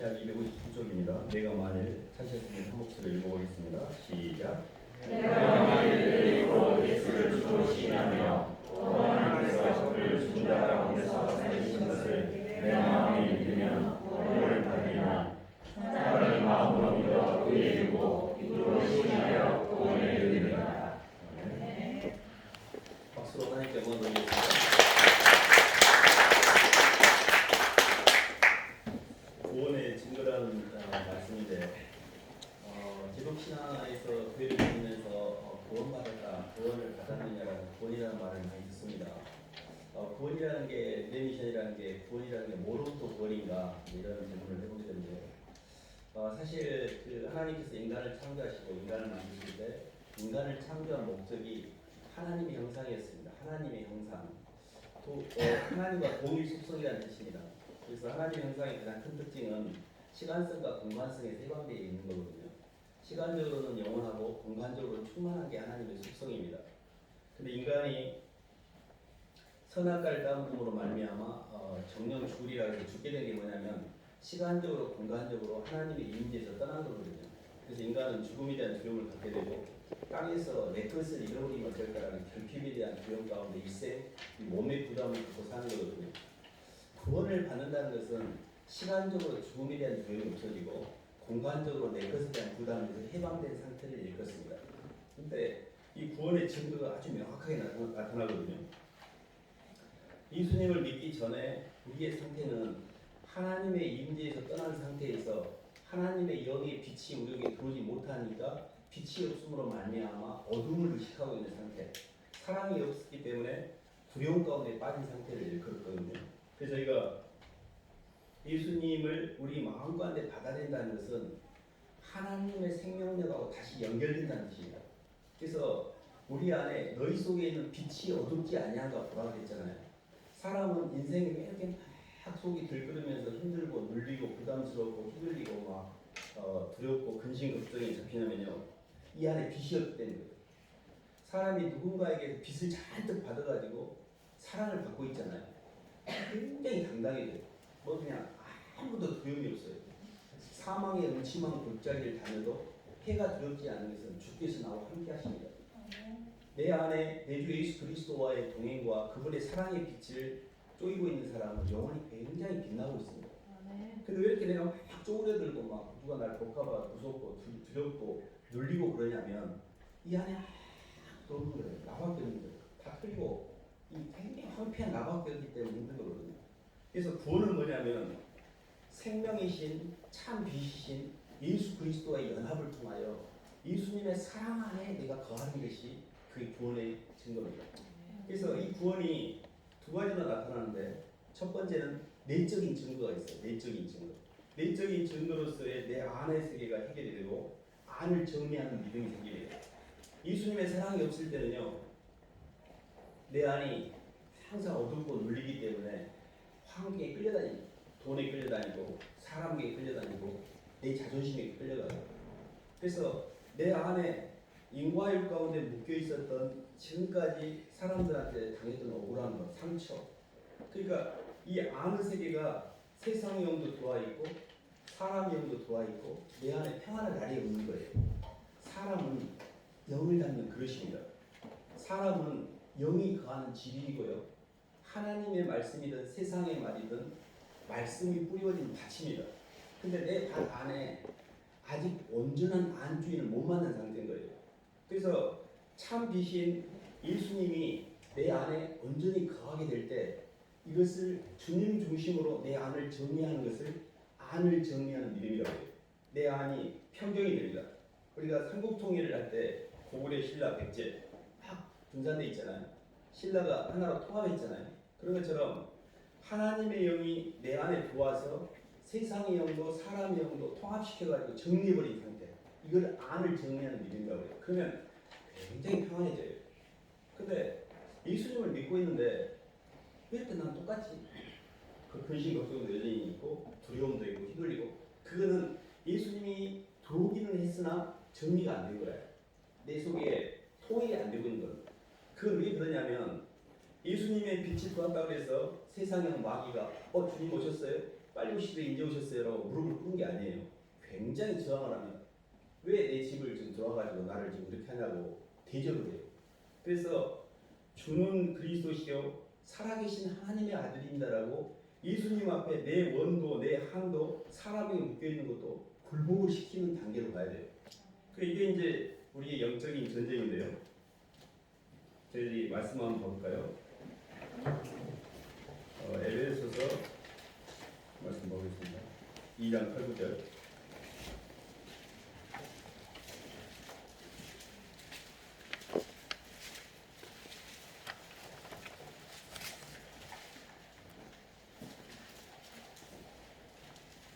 이사야 259쪽입니다. 내가 만일 차시했으면 한 목소리를 읽어보겠습니다. 시작. 내가 만일 읽고 예수를 주시냐며 또 하나님께서 저를 죽은 자 가운데서 살리신 것을 내 마음에 믿으면 구원을 받으리라. 나를 마음으로 믿어 의에 이르고 입으로 신하여 구원에 이르리라. 박수로 하나님께 영광 돌리겠습니다. 구원의 증거라는 말씀인데 기독신앙에서 교회를 다니면서 구원받았다, 구원을 받았느냐라는 구원이라는 말을 많이 듣습니다. 구원이라는 게, 내 미션이라는 게, 구원이라는 게 뭐로부터 구원인가 이런 질문을 해보게 되는데요. 사실 그 하나님께서 인간을 창조하시고 인간을 만드실 때 인간을 창조한 목적이 하나님의 형상이었습니다. 하나님의 형상, 하나님과 동일 속성이라는 뜻입니다. 그래서 하나님의 형상의 가장 큰 특징은 시간성과 공간성에 세관되어 있는 거거든요. 시간적으로는 영원하고 공간적으로는 충만한 게 하나님의 속성입니다. 근데 인간이 선악과를 따먹음으로 말미암아 정령 죽으리라 해서 죽게 된 게 뭐냐면 시간적으로 공간적으로 하나님의 임재에서 떠난 거거든요. 그래서 인간은 죽음에 대한 두려움을 갖게 되고 땅에서 내 것을 잃어버리면 어떨까라는 결핍에 대한 두려움 가운데 일생 몸의 부담을 갖고 사는 거거든요. 구원을 받는다는 것은 시간적으로 죽음에 대한 두려움이 없어지고 공간적으로 내 것에 대한 부담에서 해방된 상태를 일컫습니다. 근데 이 구원의 증거가 아주 명확하게 나타나거든요. 예수님을 믿기 전에 우리의 상태는 하나님의 임재에서 떠난 상태에서 하나님의 영의 빛이 우리에게 들어오지 못하니까 빛이 없음으로 말미암아 어둠을 의식하고 있는 상태, 사랑이 없기 때문에 두려움 가운데 빠진 상태를 일컬었거든요. 그래서 저희가 예수님을 우리 마음 가운데 받아들인다는 것은 하나님의 생명력하고 다시 연결된다는 뜻입니다. 그래서 우리 안에 너희 속에 있는 빛이 어둡지 아니한가 보라 그랬잖아요. 사람은 인생이 이렇게 막 속이 들끓으면서 힘들고 눌리고 부담스럽고 휘둘리고 막 두렵고 근심 걱정이 잡히냐면요, 이 안에 빛이 없기 때문에. 사람이 누군가에게 빛을 잔뜩 받아가지고 사랑을 받고 있잖아요. 굉장히 당당해져요. 뭐 그냥 아무도 두려움이 없어요. 사망의 음침한 골짜기를 다녀도 해가 두렵지 않은 것은 주께서 나와 함께 하십니다. 내 안에 내 주 예수 그리스도와의 동행과 그분의 사랑의 빛을 쪼이고 있는 사람은 영혼이 굉장히 빛나고 있습니다. 근데 왜 이렇게 내가 막 쪼그려들고 막 누가 날 볼까봐 무섭고 두렵고 눌리고 그러냐면 이 안에 아무도 없는 거예요. 나밖에 없는 거예요. 다 틀리고 이 굉장히 황폐한 나밖에 없기 때문에 힘든 거거든요. 그래서 구원은 뭐냐면 생명이신 참 빛이신 예수 그리스도와의 연합을 통하여 예수님의 사랑 안에 내가 거하는 것이 그게 구원의 증거입니다. 그래서 이 구원이 두 가지로 나타나는데, 첫 번째는 내적인 증거가 있어요. 내적인 증거. 내적인 증거로서의 내 안의 세계가 해결이 되고 안을 정리하는 믿음이 생기게 돼요. 예수님의 사랑이 없을 때는요, 내 안이 항상 어둡고 눌리기 때문에 환경에 끌려다니고 돈에 끌려다니고 사람에게 끌려다니고 내 자존심에 끌려가요. 그래서 내 안에 인과욕 가운데 묶여 있었던 지금까지 사람들한테 당했던 억울한 것, 상처, 그러니까 이 안의 세계가 세상의 영도 들어와 있고 사람의 영도 들어와 있고 내 안에 평안의 날이 없는 거예요. 사람은 영을 닮는 그릇입니다. 사람은 영이 거하는 집이고요, 하나님의 말씀이든 세상의 말이든 말씀이 뿌려진 밭입니다. 근데 내 밭 안에 아직 온전한 안주인을 못 만난 상태인 거예요. 그래서 참 빛인 예수님이 내 안에 온전히 거하게 될 때 이것을 주님 중심으로 내 안을 정리하는 것을 안을 정리하는 믿음이라고 해요. 내 안이 평정이 됩니다. 우리가 삼국통일을 할 때 고구려 신라 백제 막 분산돼 있잖아요. 신라가 하나로 통합했잖아요. 그런 것처럼 하나님의 영이 내 안에 들어와서 세상의 영도 사람의 영도 통합시켜가지고 정리해버린 상태, 이걸 안을 정리하는 믿음이라고 해요. 그러면 굉장히 평안해져요. 근데 예수님을 믿고 있는데 왜 이렇게 난 똑같지? 그 근심 걱정도 여전히 있고 두려움도 있고 휘둘리고, 그거는 예수님이 들어오기는 했으나 정리가 안 된 거예요. 내 속에 통일이 안 되고 있는 겁니다. 그건 왜 그러냐면 예수님의 빛이 들어왔다고 해서 세상의 마귀가 주님 오셨어요? 빨리 오시되 이제 오셨어요라고 무릎을 꿇은 게 아니에요. 굉장히 저항을 합니다. 왜 내 집을 지금 들어와가지고 나를 지금 이렇게 하냐고 대적을 해요. 그래서 주는 그리스도시요 살아계신 하나님의 아들입니다라고 예수님 앞에 내 원도 내 항도 사람에게 묶여있는 것도 굴복을 시키는 단계로 가야 돼요. 이게 이제 우리의 영적인 전쟁인데요. 저희들이 말씀 한번 볼까요? 에베소서 말씀 보겠습니다. 2장 8, 9절.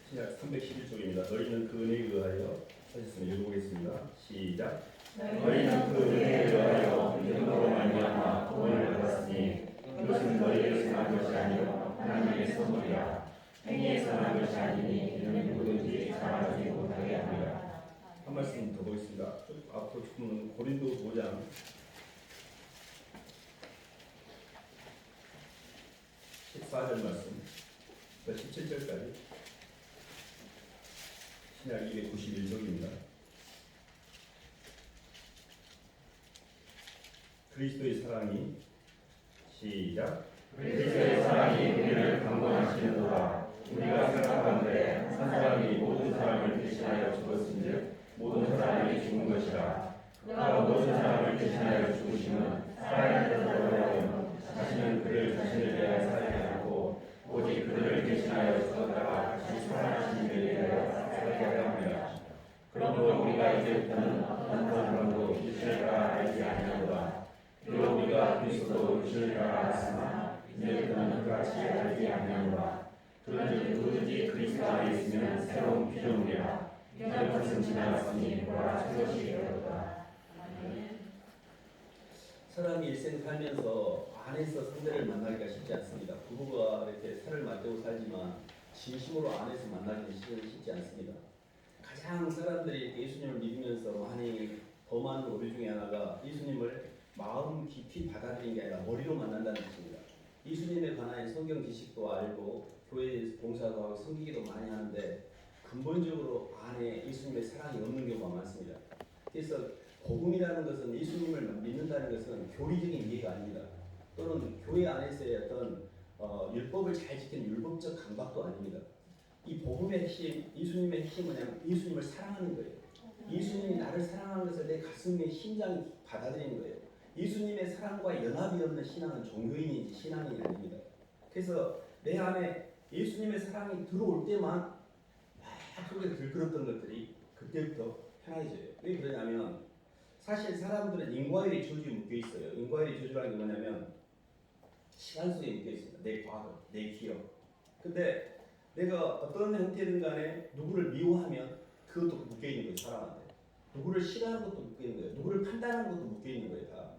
시작 311쪽입니다. 너희는 그 은혜에 의하여 하셨으면 읽어보겠습니다. 시작. 너희는 그 은혜에 의하여 믿음으로 말미암아 구원을 받았으니 이것은 너희에게서 난 것이 아니요 하나님의 선물이라. 행위에서 난 것이 아니니 이는 누구든지 자랑하지 못하게 함이라. 한 말씀 더 보겠습니다. 쭉 앞으로 조금 고린도서 5장 14절 말씀 17절까지 신약 291쪽입니다. 그리스도의 사랑이 시작. 그리스도의 사랑이 우리를 강건하시는도다. 우리가 생각하는데 한 사람이 모든 사람을 대신하여 죽었은즉 모든 사람이 죽은 것이라. 그가 모든 사람을 대신하여 죽으심은 살아야 되더라도 자신은 그를 자신을 위하여 살지 않고 오직 그들을 대신하여 죽었다가 다시 살아나신 이를 위하여 살게 하려. 그러므로 우리가 이제부터는 어떤 사람도 육신을 따라 알지 아니하노라. 비록 우리가 그리스도 육신을 따라 알았으나 이제부터는 그같이 알지 아니하노라. 그런즉 누구든지 그리스도 안에 있으면 새로운 피조물이라. 이전 것은 지나갔으니 보라 새 것이 되었다. 사람이 일생 살면서 안에서 상대를 만나기가 쉽지 않습니다. 부부가 이렇게 살을 맞대고 살지만 진심으로 안에서 만나기는 쉽지 않습니다. 가장 사람들이 예수님을 믿으면서 많이 범하는 오류 중에 하나가 예수님을 마음 깊이 받아들인 게 아니라 머리로 만난다는 뜻입니다. 예수님에 관한 성경 지식도 알고 교회에서 봉사도 하고 섬기기도 많이 하는데 근본적으로 안에 예수님의 사랑이 없는 경우가 많습니다. 그래서 복음이라는 것은 예수님을 믿는다는 것은 교리적인 이해가 아닙니다. 또는 교회 안에서의 어떤 율법을 잘 지키는 율법적 감각도 아닙니다. 이 복음의 핵심, 예수님의 핵심은 뭐냐면 예수님을 사랑하는 거예요. 예수님이 나를 사랑하는 것을 내 가슴의 심장이 받아들이는 거예요. 예수님의 사랑과 연합이 없는 신앙은 종교인인지 신앙인이 아닙니다. 그래서 내 안에 예수님의 사랑이 들어올 때만 막 속에 들끓었던 것들이 그때부터 편해져요. 왜 그러냐면 사실 사람들은 인과율이 저주에 묶여 있어요. 인과율이 저주라는 게 뭐냐면 시간 속에 묶여 있습니다. 내 과거, 내 기억. 근데 내가 어떤 형태든 간에 누구를 미워하면 그것도 묶여 있는 거예요. 사람한테. 누구를 싫어하는 것도 묶여 있는 거예요. 누구를 판단하는 것도 묶여 있는 거예요. 다.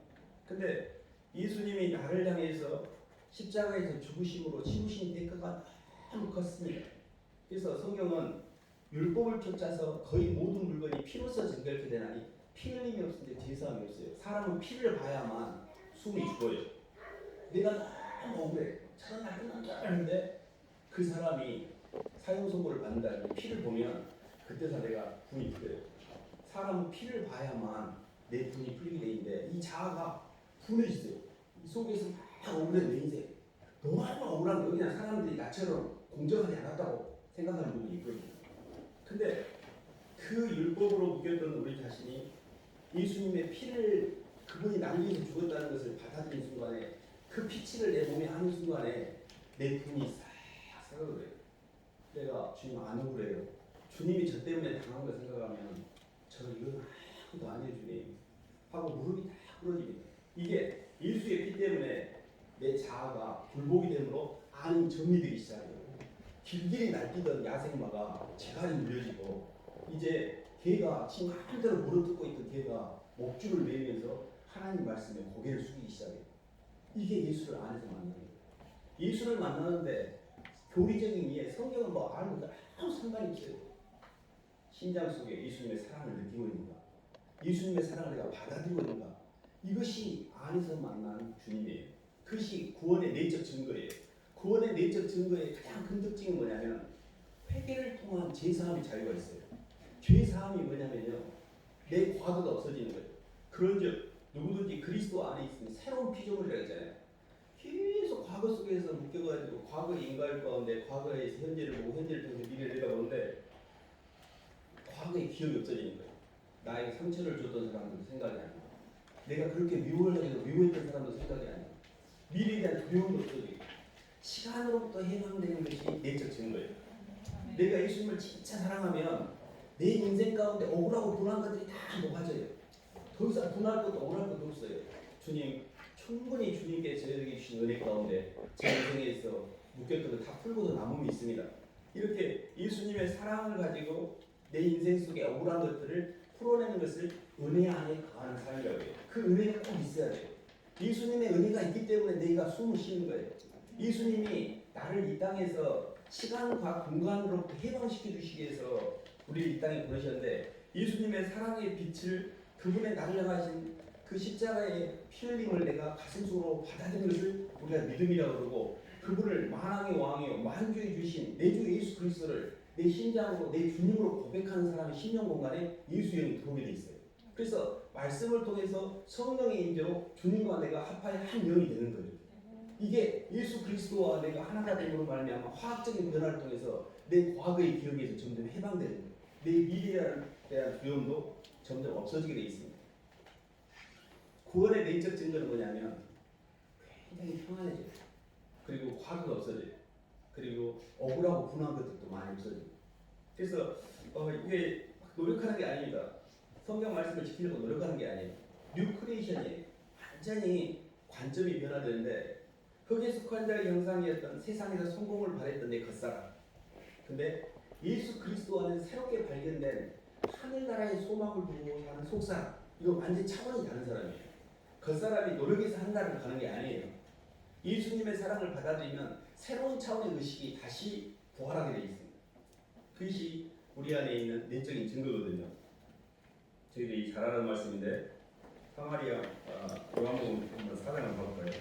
근데 예수님이 나를 향해서 십자가에서 죽으심으로 치우신 대가가 너무 컸습니다. 그래서 성경은 율법을 쫓아서 거의 모든 물건이 피로써 정결케 되나니 피 흘림이 없는데 제사함이 없어요. 사람은 피를 봐야만 숨이 죽어요. 내가 너무 억울해. 저런 날 끝난 줄 알았는데 그 사람이 사형선고를 받는다는 피를 보면 그때서 내가 분이 풀려요. 사람은 피를 봐야만 내 분이 풀리게 돼 있는데 이 자아가 분해지세요. 이 속에서 막 억울한 내 인생. 너무 억울한 거 그냥 사람들이 나처럼 공정하지 않았다고 생각하는 부분이 있거든요. 근데 그 율법으로 묶였던 우리 자신이 예수님의 피를 그분이 나를 위해서 죽었다는 것을 받아들인 순간에 그 피치를 내 몸에 하는 순간에 내 분이 싹 사라져요. 내가 주님 안 억울해요. 주님이 저 때문에 당한 걸 생각하면 저는 이건 아무것도 아니에요 주님 하고 무릎이 다 꿇어집니다. 이게 예수의 피 때문에 내 자아가 굴복이 되므로 안이 정리되기 시작해요. 길길이 날뛰던 야생마가 재갈이 물려지고 이제 개가 지금 한대로 물어뜯고 있던 개가 목줄을 매면서 하나님 말씀에 고개를 숙이기 시작해요. 이게 예수를 안에서 만나는 거예요. 예수를 만나는데 교리적인 이해, 성경은 뭐 아는 거 아무 상관이 없어요. 심장 속에 예수님의 사랑을 느끼고 있는가? 예수님의 사랑을 내가 받아들이고 있는가? 이것이 안에서 만난 주님이에요. 그것이 구원의 내적 증거예요. 구원의 내적 증거의 가장 큰 특징이 뭐냐면 회개를 통한 죄사함의 자유가 있어요. 죄사함이 뭐냐면요, 내 과거가 없어지는 거예요. 그런즉 누구든지 그리스도 안에 있으면 새로운 피조물이라고 했잖아요. 계속 과거 속에서 묶여가지고 과거의 인과일 가운데 과거에서 현재를 보고 현재를 통해서 미래를 내다보는데 과거의 기억이 없어지는 거예요. 나에게 상처를 줬던 사람도 생각이 안 나요. 내가 그렇게 미워했던 사람도 생각이 안 나요. 미래에 대한 두려움도 없어지고 시간으로부터 해방되는 것이 내적 증거예요. 내가 예수님을 진짜 사랑하면 내 인생 가운데 억울하고 분한 것들이 다 녹아져요. 더 이상 분할 것도 억울할 것도 없어요. 주님, 충분히 주님께 저에게 주신 은혜 가운데 제 인생에서 묶였던 걸 다 풀고도 남음이 있습니다. 이렇게 예수님의 사랑을 가지고 내 인생 속에 억울한 것들을 풀어내는 것을 은혜 안에 거하는 삶이라고 해요. 그 은혜가 꼭 있어야 돼요. 예수님의 은혜가 있기 때문에 내가 숨을 쉬는 거예요. 예수님이 나를 이 땅에서 시간과 공간으로부터 해방시켜 주시기 위해서 우리를 이 땅에 보내셨는데, 예수님의 사랑의 빛을, 그분의 나를 향하신 그 십자가의 피 흘림을 내가 가슴속으로 받아들인 것을 우리가 믿음이라고 그러고, 그분을 만왕의 왕이요 만주해 주신 내 주 예수 그리스도를 내 심장으로 내 주님으로 고백하는 사람의 심령 공간에 예수의 영이 들어오게 돼 있어요. 그래서 말씀을 통해서 성령의 인재로 주님과 내가 합하여 한 영이 되는 거예요. 이게 예수 그리스도와 내가 하나가 됨으로 말미암아 화학적인 변화를 통해서 내 과거의 기억에서 점점 해방되는 거예요. 내 미래에 대한 두려움도 점점 없어지게 돼 있습니다. 구원의 내적 증거는 뭐냐면 굉장히 평안해져요. 그리고 과거가 없어져요. 그리고 억울하고 분한 것들도 많이 없어져요. 그래서 이게 노력하는 게 아닙니다. 성경 말씀을 지키려고 노력하는 게 아니에요. 뉴 크리에이션이 완전히 관점이 변화되는데, 흙에 속한 자의 형상이었던 세상에서 성공을 바랬던 내 겉사람, 근데 예수 그리스도 안에서 새롭게 발견된 하늘나라의 소망을 두고 사는 속사람, 이거 완전히 차원이 다른 사람이에요. 겉사람이 노력해서 한나라를 가는 게 아니에요. 예수님의 사랑을 받아들이면 새로운 차원의 의식이 다시 부활하게 되어 있습니다. 그것이 우리 안에 있는 내적인 증거거든요. 저희들이 잘 아는 말씀인데, 사마리아 요한복음 한번 4장을 볼까요?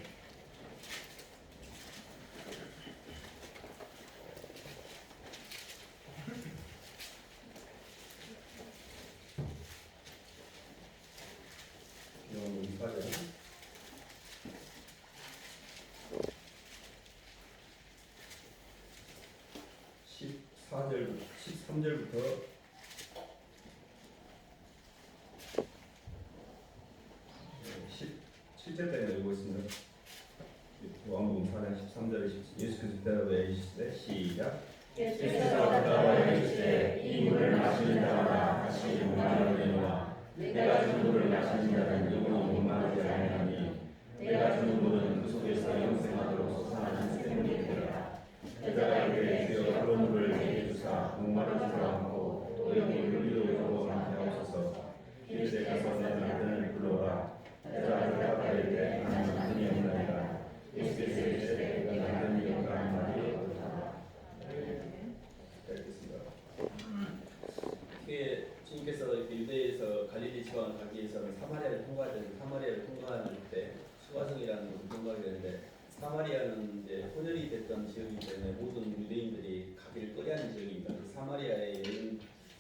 요한복음 4장 13절부터 17절까지 읽어보겠습니다. 요한복음 4장 13절에 예수께서 대답하여 이르시되, 시작. 예수께서 대답하여 이르시되, 이 물을 마시는 자마다 다시 목마르게 되노라. 내가 준 물을 마시는 자는 영원히 목마르지 아니하니 내가 준 물은 그 속에서 영생하도록 솟아나는 샘물이 되리라. 여자가 이르되, 주여 그런 물을 내게 주사 목마르지도 않고 또 여기 물기도 여러 마게 하옵소서. 이르되, 가서 내 남편을 불러오라. 여자가 대답하여 이르되, 나는 남편이 없나이다. 예수께서 이르시되, 내가 남편이 없다 하는 말이 옳도다. 알겠습니다. 이게 주님께서 이렇게 유대에서 갈릴리 지방 가기 위해서는 사마리아를 통과해야 되는데, 사마리아를 통과할 때 수가성이라는 곳을 통과하게 되는데, 사마리아는 이제 혼혈이 됐던 지역이기 때문에 모든 유대인들이 가기를 꺼려하는 지역입니다.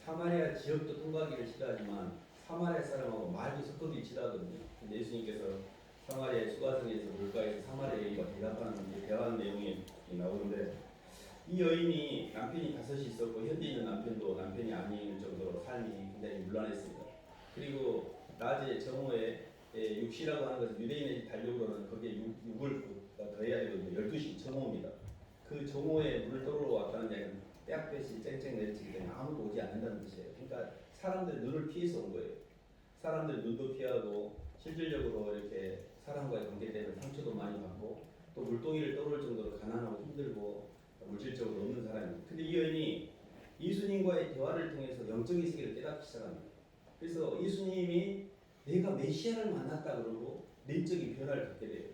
사마리아 지역도 통과하기를 싫어하지만 사마리아 사람하고 말도 섞어도 싫어하거든요. 근데 예수님께서 사마리아 수가성에서 물가에서 사마리아 여인과 대화하는 내용이 나오는데, 이 여인이 남편이 5이 있었고 현재 있는 남편도 남편이 아닌 정도로 삶이 굉장히 문란했습니다. 그리고 낮에 정오에 육시라고 하는 것은 유대인의 달력으로는 거기에 육을 더해야 되거든요. 12시 정오입니다. 그 정오에 물을 떠오르러 왔다는 얘기는 때학볕이 쨍쨍 내리치기 때문에 아무도 오지 않는다는 뜻이에요. 그러니까 사람들이 눈을 피해서 온 거예요. 사람들이 눈도 피하고 실질적으로 이렇게 사람과의 관계 때문에 상처도 많이 받고 또 물동이를 떠올 정도로 가난하고 힘들고 물질적으로 없는 사람입니다. 근데 이 여인이 예수님과의 대화를 통해서 영적인 세계를 깨닫기 시작합니다. 그래서 예수님이 내가 메시아를 만났다 그러고 내적인 변화를 갖게 돼요.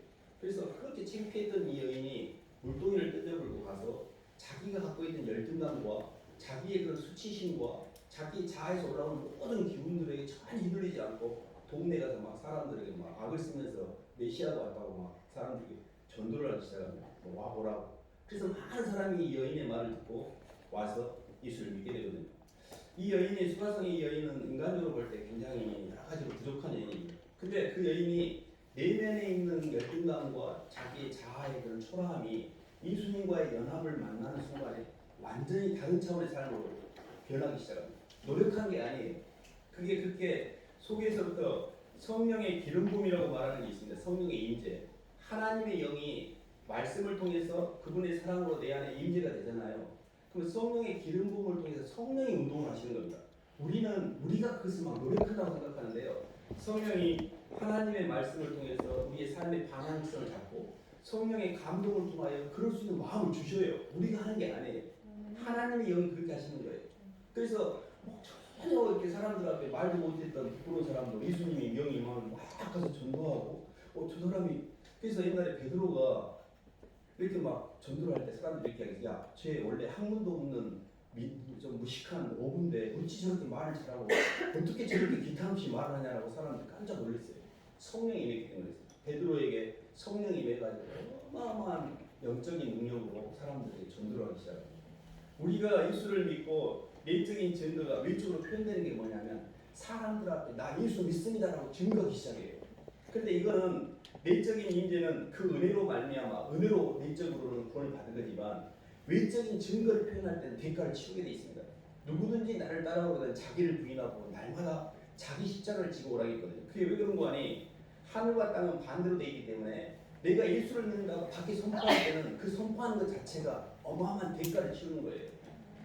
그래서 그렇게 창피했던 이 여인이 물동이를 뜯어물고 가서 자기가 갖고 있는 열등감과 자기의 그런 수치심과 자기 자아에서 올라오는 모든 기운들에게 전혀 휘둘리지 않고 동네 가서 막 사람들에게 막 악을 쓰면서 메시아가 왔다고 막 사람들에게 전도를 하기 시작합니다. 와보라고. 그래서 많은 사람이 이 여인의 말을 듣고 와서 예수를 믿게 되거든요. 이 여인의 수가성의 여인은 인간적으로 볼 때 굉장히 여러 가지로 부족한 여인입니다. 근데 그 여인이 내면에 있는 열등감과 자기의 자아의 그런 초라함이 예수님과의 연합을 만나는 순간에 완전히 다른 차원의 삶으로 변하기 시작합니다. 노력한 게 아니에요. 그게 그렇게 속에서부터 성령의 기름 부음이라고 말하는 게 있습니다. 성령의 임재. 하나님의 영이 말씀을 통해서 그분의 사랑으로 내 안에 임재가 되잖아요. 그럼 성령의 기름 부음을 통해서 성령이 운동을 하시는 겁니다. 우리가 그것을 막 노력한다고 생각하는데요. 성령이 하나님의 말씀을 통해서 우리의 삶의 방향성을 잡고 성령의 감동을 통하여 그럴 수 있는 마음을 주셔요. 우리가 하는 게 아니에요. 하나님의 영이 그렇게 하시는 거예요. 그래서 전혀 이렇게 사람들 앞에 말도 못했던 부끄러운 사람도 예수님이 명이 임하면 막 가서 전도하고 저 사람이 그래서 옛날에 베드로가 이렇게 막 전도를 할 때 사람들이 이렇게 하겠어요. 야, 쟤 원래 학문도 없는 좀 무식한 어부인데 어찌 저렇게 말을 잘하고 어떻게 저렇게 기타 없이 말을 하냐라고 사람들이 깜짝 놀랐어요. 성령이 임했기 때문에 베드로에게 성령이 임해가지고 어마어마한 영적인 능력으로 사람들에게 전도를 하기 시작합니다. 우리가 예수를 믿고 내적인 증거가 외적으로 표현되는 게 뭐냐면 사람들 앞에 나 예수 믿습니다라고 증거하기 시작해요. 그런데 이거는 내적인 임재는 그 은혜로 말미암아 은혜로 내적으로는 구원을 받은 거지만 외적인 증거를 표현할 때는 대가를 치르게 돼 있습니다. 누구든지 나를 따라오거든 자기를 부인하고 날마다 자기 십자가를 지고 오라겠거든요. 그게 왜 그런 거 아니? 하늘과 땅은 반대로 돼 있기 때문에 내가 예수를 믿는다고 밖에 선포할 때는 그 선포하는 것 자체가 어마어마한 대가를 치르는 거예요.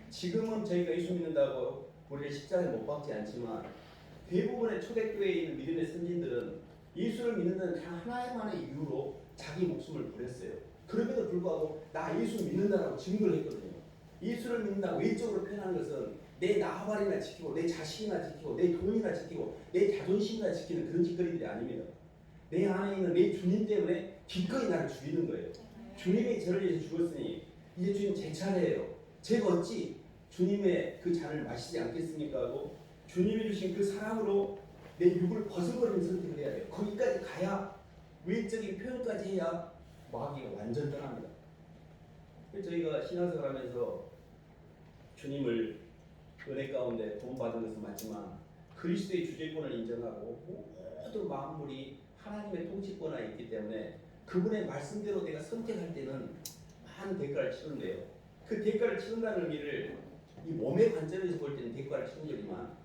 지금은 저희가 예수 믿는다고 우리를 십자가에 못 박지 않지만 대부분의 초대교회에 있는 믿음의 선진들은 예수를 믿는다는 단 하나만의 이유로 자기 목숨을 버렸어요. 그럼에도 불구하고 나 예수 믿는다라고 증거를 했거든요. 예수를 믿는다 외적으로 표현하는 것은 내 나발이나 지키고 내 자식이나 지키고 내 돈이나 지키고 내 자존심이나 지키는 그런 짓거리들이 아닙니다. 내 안에 있는 내 주님 때문에 기꺼이 나를 죽이는 거예요. 주님이 저를 위해서 죽었으니 이제 주님 제 차례예요. 제가 어찌 주님의 그 잔을 마시지 않겠습니까 하고 주님이 주신 그 사랑으로 내 육을 벗어버리는 선택을 해야 돼요. 거기까지 가야 외적인 표현까지 해야 마귀가 완전 떠납니다. 저희가 신앙생활 하면서 주님을 은혜 가운데 구원받은 것은 맞지만 그리스도의 주제권을 인정하고 모든 만물이 하나님의 통치권 안에 있기 때문에 그분의 말씀대로 내가 선택할 때는 많은 대가를 치른대요. 그 대가를 치른다는 의미를 이 몸의 관점에서 볼 때는 대가를 치는 거지만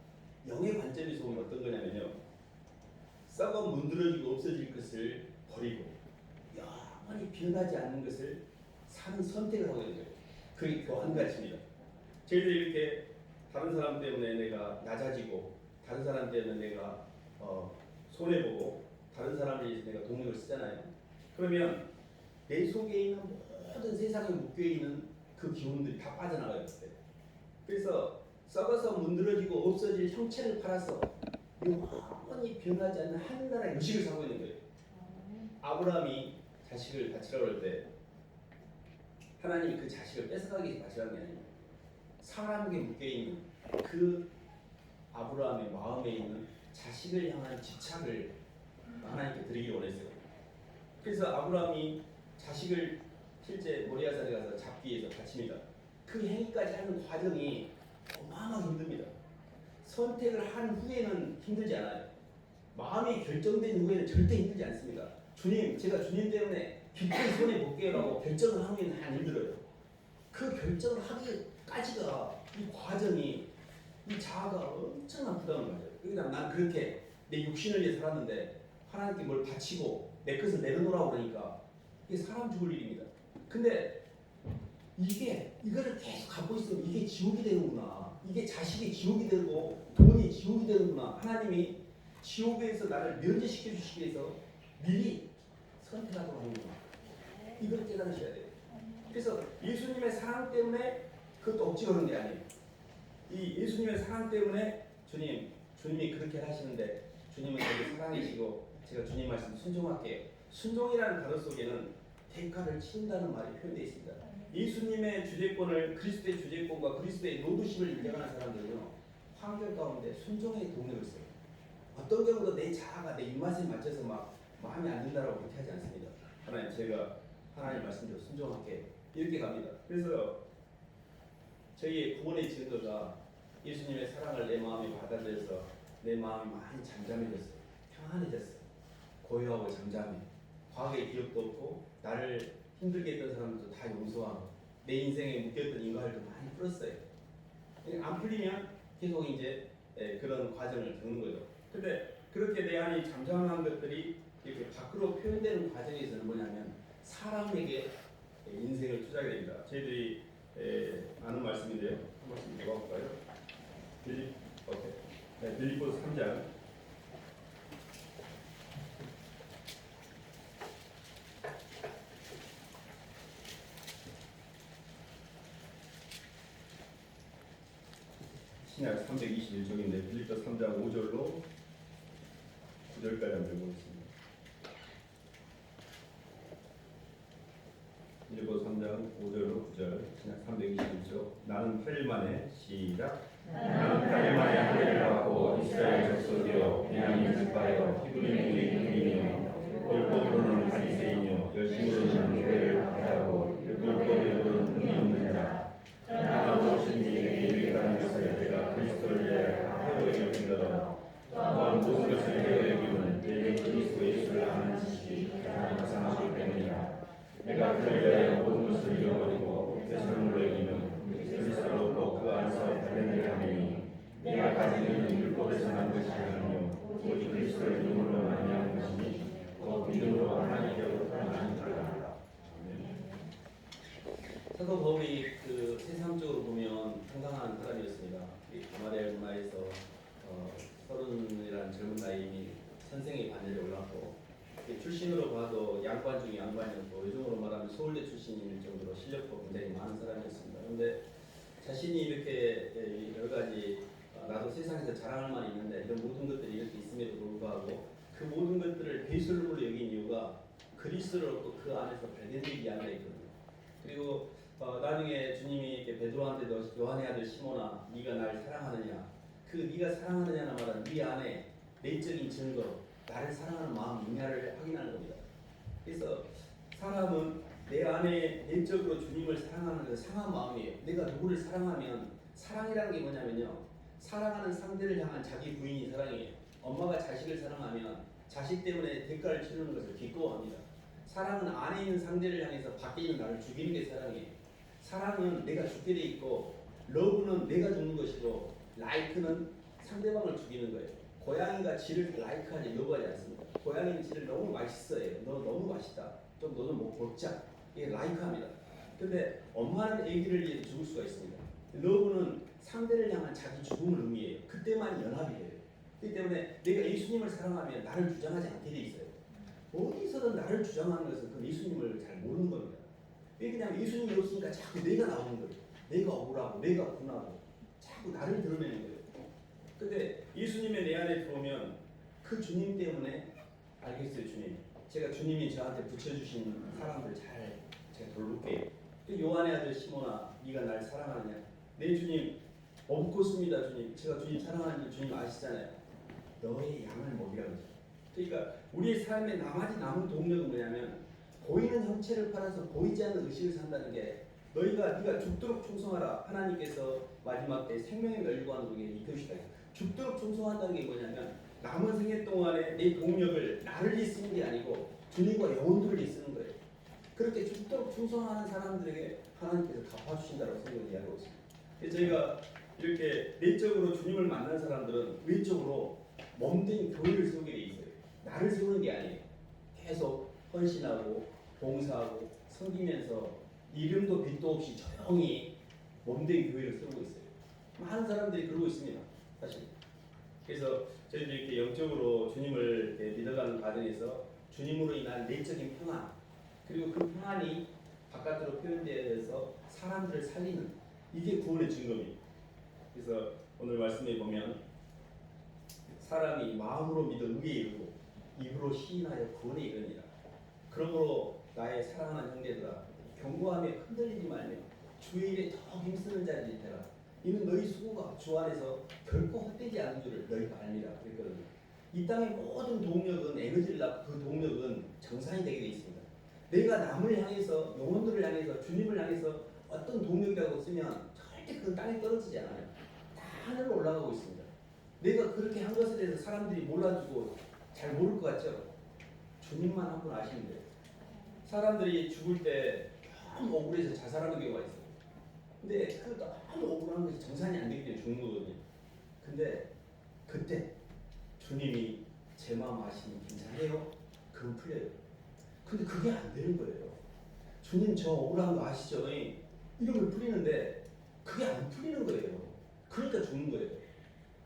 영의 관점에서 보면 어떤 거냐면요. 썩어 문드러지고 없어질 것을 버리고 영원히 변하지 않는 것을 사는 선택을 하고 있는 거예요. 그게 교환가치입니다. 저희들이 이렇게 다른 사람 때문에 내가 낮아지고 다른 사람 때문에 내가 손해보고 다른 사람에 의해서 내가 동력을 쓰잖아요. 그러면 내 속에 있는 모든 세상에 묶여있는 그 기운들이 다 빠져나가요. 그래서 썩어서 문드러지고 없어질 형체를 팔아서 영원히 변하지 않는 하늘나라의 의식을 사고 있는 거예요. 아브라함이 자식을 바치라고 할 때 하나님이 그 자식을 뺏어가기 위해서 바치라는 게 아니에요. 사람에게 묶여있는 그 아브라함의 마음에 있는 자식을 향한 집착을 하나님께 드리기를 원했어요. 그래서 아브라함이 자식을 실제 모리아산에 가서 잡기 위해서 바칩니다. 그 행위까지 하는 과정이 어마어마하게 힘듭니다. 선택을 한 후에는 힘들지 않아요. 마음이 결정된 후에는 절대 힘들지 않습니다. 주님, 제가 주님 때문에 깊은 손해 볼게요라고 결정을 하면 한 힘들어요. 그 결정을 하기까지가 이 과정이 이 자아가 엄청난 부담을 가져요. 그러니까 난 그렇게 내 육신을 위해 살았는데 하나님께 뭘 바치고 내 것을 내려놓으라고 그러니까 이게 사람 죽을 일입니다. 근데 이거를 계속 갖고 있으면 이게 지옥이 되는구나. 이게 자식이 지옥이 되고 돈이 지옥이 되는구나. 하나님이 지옥에서 나를 면제시켜 주시기 위해서 미리 선택하도록 하는구나. 이걸 깨달으셔야 돼요. 그래서 예수님의 사랑 때문에 그것도 억지로 하는 게 아니에요. 이 예수님의 사랑 때문에 주님이 그렇게 하시는데 주님은 저를 사랑이시고 제가 주님 말씀 순종할게요. 순종이라는 단어 속에는 대가를 치른다는 말이 표현되어 있습니다. 예수님의 주제권을 그리스도의 주제권과 그리스도의 노드십을 인정하는 사람들은요. 환경 가운데 순종의 동력을 써요. 어떤 경우도 내 자아가 내 입맛에 맞춰서 막 마음에 안 든다라고 그렇게 하지 않습니다. 하나님 제가 하나님 말씀대로 순종할게. 이렇게 갑니다. 그래서 저희의 구원의 증거가 예수님의 사랑을 내 마음에 받아들여서 내 마음이 많이 잠잠해졌어요. 평안해졌어요. 고요하고 잠잠해. 과거의 기억도 없고 나를 힘들게 했던 사람들도 다 용서하고 내 인생에 묶였던 인과를 많이 풀었어요. 안 풀리면 계속 이제 그런 과정을 겪는 거죠. 근데 그렇게 내 안에 잠잠한 것들이 이렇게 밖으로 표현되는 과정에서는 뭐냐면 사람에게 인생을 투자하게 됩니다. 저희들이 아는 말씀인데요. 한 번씩 읽어볼까요? 빌립보서 3장 321쪽인데 빌립보 3장 5절로 9절까지 한번 읽어보겠습니다. 빌립보 3장 5절로 9절 신약 321쪽. 나는 8일 만에 시작. 나는 8일 만에 하늘을 나가고 이스라엘 족속이여 베냐민 지파여 히브리 무리이며 율법으로는 바리새인이요 열심으로는 교회를 박해하고 율법으로는 흥이 없는 자. 나가 무엇인지 내게 유익한 것을 내가 그리스도를 위하여 하려고 여긴다더라. 또한 모든 것을 내가 여기는 내게 그리스도 예수를 아는 지식이 가장 가상하기 때문이라. 내가 그를 위하여 모든 것을 잃어버리고 대설물로 여기면 그리스도로 얻고 그 안에서 발견되게 하리니 내가 가지는 율법에서 난 것이 아니요 오직 그리스도의 이름으로 말미암은 것이니 곧 믿음으로 하나님께로부터 나는 자라. 사도 바울이 그 세상적으로 보면 평강한 사람이었습니다. 가마리엘 문화에서 서른이라는 젊은 나이에 선생의 반열에 올랐고 출신으로 봐도 양반 중에 양반이었고 요즘으로 말하면 서울대 출신일 정도로 실력도 굉장히 많은 사람이었습니다. 그런데 자신이 이렇게 여러 가지 나도 세상에서 자랑할 만이 있는데 이런 모든 것들이 이렇게 있음에도 불구하고 그 모든 것들을 배설물로 여긴 이유가 그리스도를 얻고 그 안에서 발견되기 위함이라 있거든요. 그리고 나중에 주님이 이렇게 베드로한테 요한의 아들 시몬아 네가 날 사랑하느냐, 그 네가 사랑하느냐는 말은 네 안에 내적인 증거 나를 사랑하는 마음 있냐를 확인하는 겁니다. 그래서 사람은 내 안에 내적으로 주님을 사랑하는 그 상한 마음이에요. 내가 누구를 사랑하면 사랑이라는 게 뭐냐면요, 사랑하는 상대를 향한 자기 부인이 사랑이에요. 엄마가 자식을 사랑하면 자식 때문에 대가를 치르는 것을 기꺼워합니다. 사랑은 안에 있는 상대를 향해서 밖에 있는 나를 죽이는 게 사랑이에요. 사랑은 내가 죽게 돼 있고, 러브는 내가 죽는 것이고, 라이크는 상대방을 죽이는 거예요. 고양이가 쥐를 라이크하지 러브하지 않습니다. 고양이는 쥐를 너무 맛있어해요. 너 너무 맛있다. 좀 너는 뭐 먹자. 이게 라이크합니다. 근데 엄마는 아기를 위해서 죽을 수가 있습니다. 러브는 상대를 향한 자기 죽음을 의미해요. 그때만 연합이 돼요. 그렇기 때문에 내가 예수님을 사랑하면 나를 주장하지 않게 돼 있어요. 어디서든 나를 주장하는 것은 그 예수님을 잘 모르는 겁니다. 그냥 예수님이 없으니까 자꾸 내가 나오는 거예요. 내가 억울하고 내가 분하고 자꾸 나를 드러내는 거예요. 근데 예수님의 내 안에 들어오면 그 주님 때문에 알겠어요. 주님, 제가 주님이 저한테 붙여주신 사람들 잘 제가 돌볼게요. 요한의 아들 시몬아 네가 날 사랑하느냐. 네 주님 없겠습니다. 주님, 제가 주님 사랑하는 줄 주님 아시잖아요. 너의 양을 먹이라고 하죠. 그러니까 우리의 삶에 남은 동력은 뭐냐면 보이는 형체를 팔아서 보이지 않는 의식을 산다는 게, 네가 죽도록 충성하라. 하나님께서 마지막 때 생명의 멸류관 속에 이끄시다. 죽도록 충성한다는 게 뭐냐면 남은 생애 동안에 내 동력을 나를 위해 쓰는 게 아니고 주님과 영혼들을 위해 쓰는 거예요. 그렇게 죽도록 충성하는 사람들에게 하나님께서 갚아주신다고 성경이 이야기하고 있습니다. 그래서 저희가 이렇게 내적으로 주님을 만난 사람들은 외적으로 몸된 교회를 세우게 돼 있어요. 나를 세우는 게 아니에요. 계속 헌신하고 봉사하고 섬기면서 이름도 빛도 없이 조용히 몸된 교회를 세우고 있어요. 많은 사람들이 그러고 있습니다. 사실. 그래서 저희들이 이렇게 영적으로 주님을 이렇게 믿어가는 과정에서 주님으로 인한 내적인 평안, 그리고 그 평안이 바깥으로 표현되어서 사람들을 살리는, 이게 구원의 증거입니다. 그래서 오늘 말씀에 보면 사람이 마음으로 믿어 의에 이르고 입으로 시인하여 구원에 이르니라. 그러므로 나의 사랑하는 형제들아, 경고함에 흔들리지 말며 주의 일에 더 힘쓰는 자들이 되라. 이는 너희 수고가 주 안에서 결코 헛되지 않은 줄을 너희가 알미라. 그랬거든요. 이 땅의 모든 동력은 에너지를 낳고 그 동력은 정산이 되게 되어 있습니다. 내가 남을 향해서, 영혼들을 향해서, 주님을 향해서 어떤 동력이라고 쓰면 절대 그건 땅에 떨어지지 않아요. 다 하늘로 올라가고 있습니다. 내가 그렇게 한 것에 대해서 사람들이 몰라주고 잘 모를 것 같죠? 주님만 한 분 아시면 돼요. 사람들이 죽을 때 너무 억울해서 자살하는 경우가 있어요. 근데 그 너무 억울한 것이 정산이 안 되기 때문에 죽는 거거든요. 근데 그때 주님이 제 마음 아시면 괜찮아요? 그건 풀려요. 근데 그게 안 되는 거예요. 주님 저 억울한 거 아시죠? 이러면 풀리는데 그게 안 풀리는 거예요. 그러니까 죽는 거예요.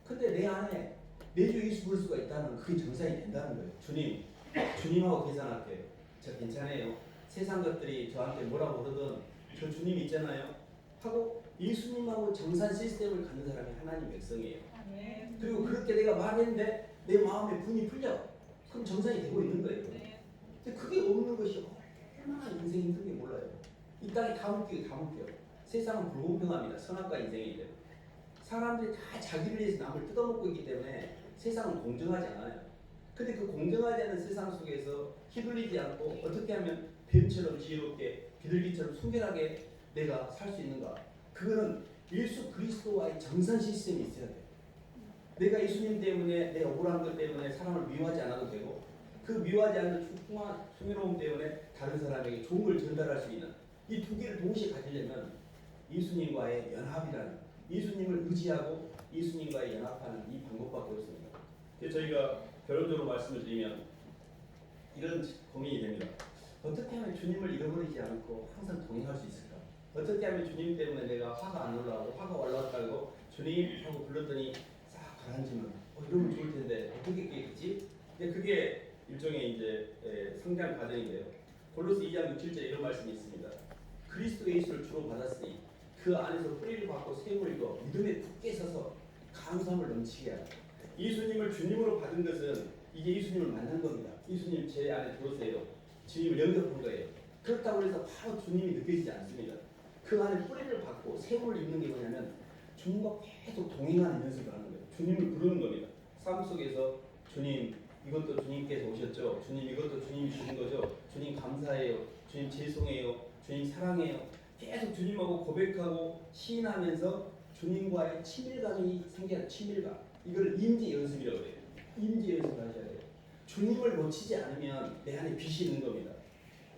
근데 내 안에 내 주 예수 그리스도가 있다는 그게 정상이 된다는 거예요. 주님하고 계산할게요. 저 괜찮아요. 세상 것들이 저한테 뭐라고 그러든 저 주님 있잖아요. 하고 예수님하고 정산 시스템을 갖는 사람이 하나님 백성이에요. 그리고 그렇게 내가 말했는데 내 마음에 분이 풀려. 그럼 정상이 되고 있는 거예요. 근데 그게 없는 것이 얼마나 인생이 힘든지 몰라요. 이 땅에 다 묶여요. 세상은 불공평합니다. 선악과 인생인데 사람들이 다 자기를 위해서 남을 뜯어먹고 있기 때문에 세상은 공정하지 않아요. 근데 그 공정하지 않은 세상 속에서 휘둘리지 않고 어떻게 하면 뱀처럼 지혜롭게 비둘기처럼 순결하게 내가 살 수 있는가? 그거는 예수 그리스도와의 정산 시스템이 있어야 돼요. 내가 예수님 때문에 내 억울한 것 때문에 사람을 미워하지 않아도 되고 그 미워하지 않는 풍요로움 때문에 다른 사람에게 좋은 걸 전달할 수 있는 이 두 개를 동시에 가지려면 예수님과의 연합이라는 예수님을 의지하고 예수님과의 연합하는 이 방법밖에 없습니다. 그래서 저희가 결론적으로 말씀을 드리면 이런 고민이 됩니다. 어떻게 하면 주님을 잃어버리지 않고 항상 동행할 수 있을까? 어떻게 하면 주님 때문에 내가 화가 안 올라오고 화가 올라왔다고 주님 하고 불렀더니 싹 가라앉으면 이러면 좋을 텐데 어떻게 깨겠지? 근데 그게 일종의 이제 성장 과정인데요. 골로새 2장 6, 7절에 이런 말씀이 있습니다. 그리스도 예수를 주로 받았으니 그 안에서 뿌리를 받고 세움을 입어 믿음에 굳게 서서 감사함을 넘치게 하라. 예수님을 주님으로 받은 것은 이제 예수님을 만난 겁니다. 예수님 제 안에 들어오세요. 주님을 영접한 거예요. 그렇다고 해서 바로 주님이 느껴지지 않습니다. 그 안에 뿌리를 받고 세움을 입는 게 뭐냐면 주님과 계속 동행하는 연습을 하는 거예요. 주님을 부르는 겁니다. 삶 속에서 주님 이것도 주님께서 오셨죠. 주님 이것도 주님이 주신 거죠. 주님 감사해요. 주님 죄송해요. 주님 사랑해요. 계속 주님하고 고백하고 시인하면서 주님과의 친밀감이 생겨요. 친밀감. 이걸 임재 연습이라고 해요. 임재 연습을 하셔야 돼요. 주님을 놓치지 않으면 내 안에 빛이 있는 겁니다.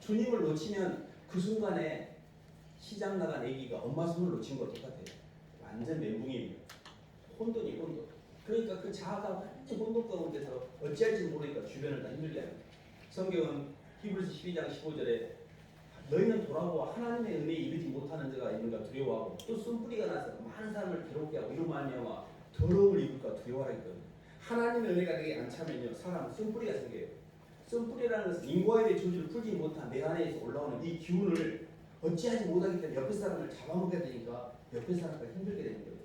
주님을 놓치면 그 순간에 시장 나간 아기가 엄마 손을 놓친 것 똑같아요. 완전 멘붕입니다. 혼돈이 혼돈. 그러니까 그 자아가 완전 혼돈 가운데서 어찌할지 모르니까 주변을 다 힘들게 합니다. 성경은 히브리서 12장 15절에 너희는 돌아보아 하나님의 은혜에 이르지 못하는 자가 있는가 두려워하고 또 쓴뿌리가 나서 많은 사람을 괴롭게 하고 이로 말미암아 더러움을 입을까 두려워하거든요. 하나님의 은혜가 내게 안 차면요 사람은 쓴뿌리가 생겨요. 쓴뿌리라는 것은 인과의 조주를 풀지 못한 내 안에서 올라오는 이 기운을 어찌하지 못하기 때문에 옆에 사람을 잡아먹게 되니까 옆에 사람과 힘들게 되는 거예요.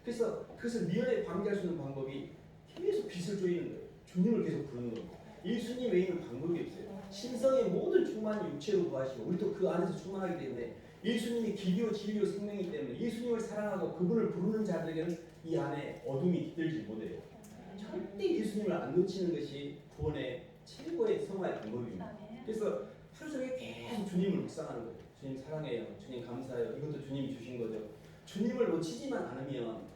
그래서 그것을 미연에 방지할 수 있는 방법이 계속 빛을 조이는 거예요. 주님을 계속 부르는 겁니다. 예수님 외에는 방법이 없어요. 신성의 모든 충만이 육체로 구하시고 우리도 그 안에서 충만하기 때문에 예수님이 길이요 진리요 생명이기 때문에 예수님을 사랑하고 그분을 부르는 자들에게는 이 안에 어둠이 깃들지 못해요. 절대 예수님을 안 놓치는 것이 구원의 최고의 성화의 방법입니다. 그래서 하루 종일 계속 주님을 묵상하는 거예요. 주님 사랑해요. 주님 감사해요. 이것도 주님이 주신 거죠. 주님을 놓치지만 않으면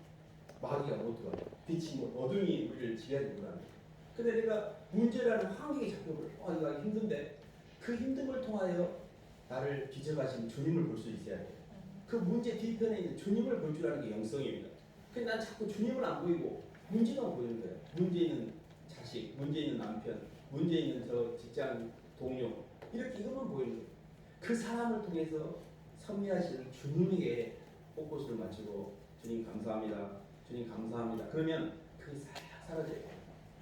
마귀가 못 들어요. 빛이 어둠이 우리를 지배하지 못합니다. 근데 내가 문제라는 환경에 잡혀버려. 이거 힘든데 그 힘듦을 통하여 나를 빚어가신 주님을 볼 수 있어야 돼요. 그 문제 뒤편에 있는 주님을 볼 줄 아는 게 영성입니다. 근데 난 자꾸 주님을 안 보이고 문제만 보이는 거예요. 문제 있는 자식, 문제 있는 남편, 문제 있는 저 직장 동료 이렇게 이것만 보이는 거예요. 그 사람을 통해서 섭리하시는 주님에게 포커스를 맞추고 주님 감사합니다. 주님 감사합니다. 그러면 그게 싹 사라져요.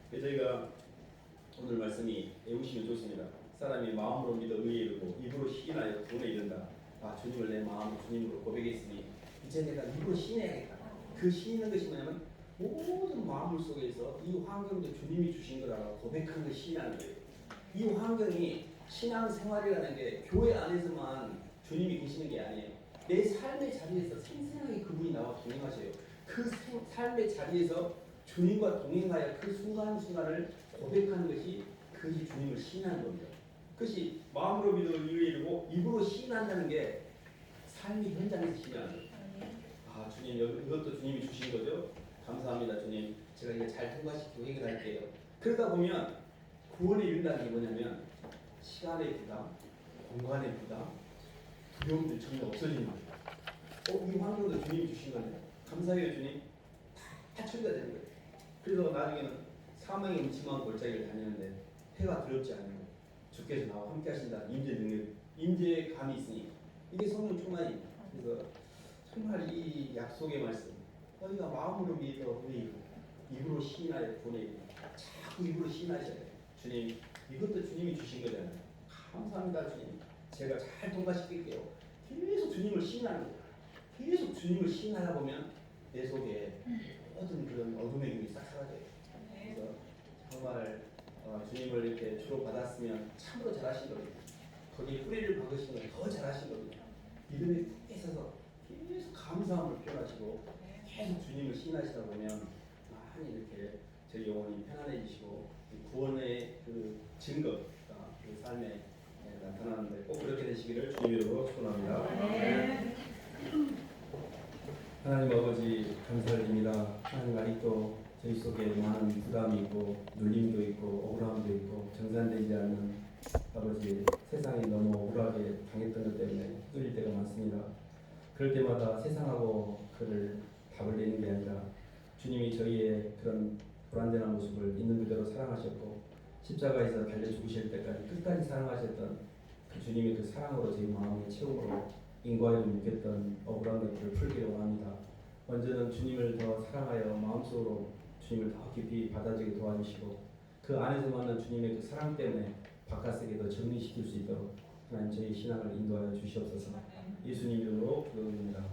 그래서 저희가 오늘 말씀이 애우심이 좋습니다. 사람이 마음으로 믿어 의에 이르고 입으로 시인하여 구원에 이른다. 주님을 내 마음으로 주님으로 고백했으니 이제 내가 입으로 시인해야겠다. 그 시인하는 것이 뭐냐면 모든 마음을 속에서 이 환경도 주님이 주신 거라고 고백하는 걸 시인하는 거예요. 이 환경이 신앙생활이라는 게 교회 안에서만 주님이 계시는 게 아니에요. 내 삶의 자리에서 생생하게 그분이 나와 동행하셔요. 그 삶의 자리에서 주님과 동행하여 그 순간순간을 고백하는 것이 그것이 주님을 시인하는 겁니다. 그것이 마음으로 믿어 이르고 입으로 시인한다는 게 삶의 현장에서 시인하는 거예요. 아 주님 이것도 주님이 주신 거죠. 감사합니다 주님. 제가 이거 잘 통과시키고 해결할게요. 그러다 보면 구원에 이른다는 게 뭐냐면 시간의 부담, 공간의 부담, 두려움들 전혀 없어지는 거예요. 이 환경도 주님이 주신 거네. 감사해요 주님. 다 처리가 되는 거예요. 그래서 나중에는 사망의 음침한 골짜기를 다니는데 해가 두렵지 않은 거예요. 주께서 나와 함께 하신다는 임재 능력, 임재 감이 있으니 이게 성령 충만입니다. 그래서 정말 이 약속의 말씀 너희가 마음으로 믿어 회의고 입으로 시인하여 구원에 이르리라. 자꾸 입으로 시인하셔야 돼요. 주님 이것도 주님이 주신 거잖아요. 감사합니다 주님. 제가 잘 통과시킬게요. 계속 주님을 시인하는 거예요. 계속 주님을 시인하다 보면 내 속에 모든 그런 어둠의 힘이 싹 사라져요. 그래서 정말 주님을 이렇게 주로 받았으면 참으로 잘하신 겁니다. 거기에 뿌리를 박으시면 더 잘하신 겁니다. 믿음에 푹 있어서 계속 감사함을 표현하시고 계속 주님을 시인하시다 보면 많이 이렇게 저희 영혼이 편안해지시고 구원의 그 증거가 그 삶에 나타나는데 꼭 그렇게 되시기를 주님 이름으로 축원합니다. 네. 하나님 아버지 감사드립니다. 하나님 아직도 저희 속에 많은 부담이 있고 눌림도 있고 억울함도 있고 정산되지 않는 아버지 세상이 너무 억울하게 당했던 것 때문에 뚫릴 때가 많습니다. 그럴 때마다 세상하고 그를 답을 내는 게 아니라 주님이 저희의 그런 불완전한 모습을 있는 그대로 사랑하셨고 십자가에서 달려 죽으실 때까지 끝까지 사랑하셨던 그 주님의 그 사랑으로 저희 마음의 채움으로 인과에도 묶였던 억울한 것들을 풀기를 원합니다. 먼저는 주님을 더 사랑하여 마음속으로 주님을 더 깊이 받아들이게 도와주시고 그 안에서 만난 주님의 그 사랑 때문에 바깥세계 더 정리시킬 수 있도록 하나님 저희 신앙을 인도하여 주시옵소서. 예수님 이름으로 기도드립니다.